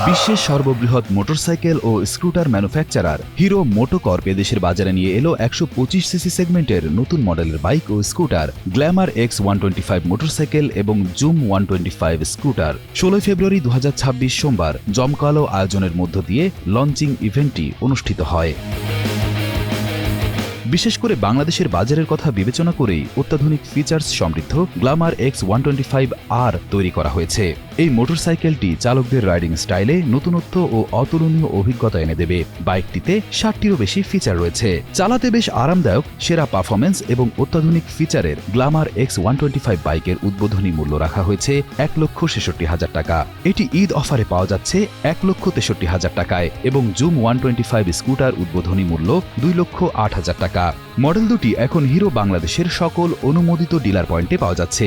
বিশ্বের সর্ববৃহৎ মোটরসাইকেল ও scooter manufacturer hero MotoCorp এদেশের বাজারে নিয়ে এলো 125 সিসি সেগমেন্টের নতুন মডেলের বাইক ও স্কুটার গ্ল্যামার এক্স 125 মোটরসাইকেল এবং জুম 125 স্কুটার। 16 ফেব্রুয়ারি 2026 সোমবার জমকালো আয়োজনের মধ্য দিয়ে লঞ্চিং ইভেন্টটি অনুষ্ঠিত হয়। বিশেষ করে বাংলাদেশের বাজারের কথা বিবেচনা করেই অত্যাধুনিক ফিচার্স সমৃদ্ধ গ্ল্যামার এক্স 125R তৈরি করা হয়েছে। এই মোটরসাইকেলটি চালকদের রাইডিং স্টাইলে নতুনত্ব ও অতুলনীয় অভিজ্ঞতা এনে দেবে। বাইকটিতে 60টিরও বেশি ফিচার রয়েছে। চালাতে বেশ আরামদায়ক, সেরা পারফরমেন্স এবং অত্যাধুনিক ফিচারের গ্ল্যামার এক্স 125 বাইকের উদ্বোধনী মূল্য রাখা হয়েছে 1,66,000 টাকা। এটি ঈদ অফারে পাওয়া যাচ্ছে 1,63,000 টাকায় এবং জুম 125 স্কুটার উদ্বোধনী মূল্য 2,08,000 টাকা। মডেল দুটি এখন হিরো বাংলাদেশের সকল অনুমোদিত ডিলার পয়েন্টে পাওয়া যাচ্ছে।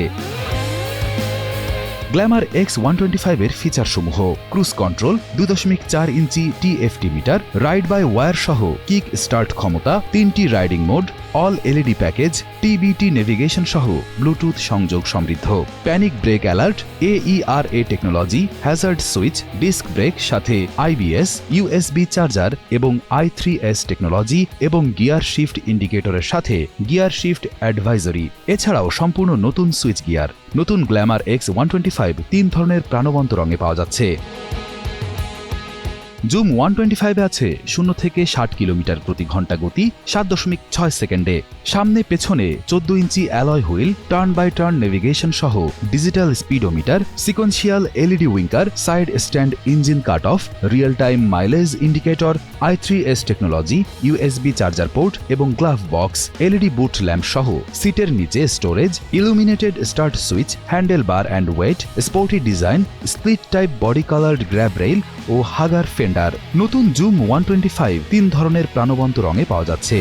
গ্ল্যামার এক্স 125 এর ফিচারসমূহ: cruise control, 2.4 inch TFT meter, ride by wire সহ কিক স্টার্ট ক্ষমতা, 3টি riding mode, all LED package, TBT navigation সহ ব্লুটুথ সংযোগ সমৃদ্ধ, panic brake alert, AERA technology, hazard switch, disc brake সাথে IBS, USB চার্জার এবং i3S টেকনোলজি এবং gear shift ইন্ডিকেটরের সাথে গিয়ার শিফট অ্যাডভাইজরি। এছাড়াও সম্পূর্ণ নতুন সুইচ গিয়ার। নতুন গ্ল্যামার এক্স 125 3 ধরনের প্রাণবন্ত রঙে পাওয়া যাচ্ছে। জুম 125 আছে 0 থেকে 60 কিলোমিটার প্রতি ঘন্টা গতি 7.6 সেকেন্ডে। সামনে পেছনে 14 inch alloy wheel, turn by turn navigation সহ digital speedometer, sequential LED winker, side stand engine cut off, real time mileage indicator, i3S technology, USB charger port এবং glove box, LED boot lamp সহ সিটের নিচে storage, illuminated start switch, handle bar and weight, sporty design, split type body coloured grab rail ও hugger fender. নতুন Xoom 125 3 ধরনের প্রাণবন্ত রঙে পাওয়া যাচ্ছে।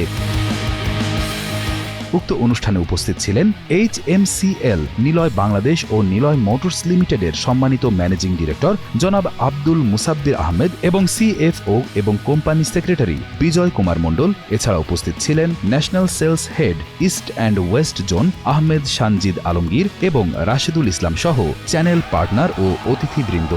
উক্ত অনুষ্ঠানে উপস্থিত ছিলেন HMCL নিলয় বাংলাদেশ ও নিলয় মোটরস লিমিটেডের সম্মানিত ম্যানেজিং ডিরেক্টর জনাব আব্দুল মুসাব্বির আহমেদ এবং CFO এবং কোম্পানি সেক্রেটারি বিজয় কুমার মণ্ডল। এছাড়া উপস্থিত ছিলেন national sales head east and west zone Ahmed Sanjid Alamgir এবং রাশেদুল ইসলাম সহ চ্যানেল পার্টনার ও অতিথিবৃন্দ।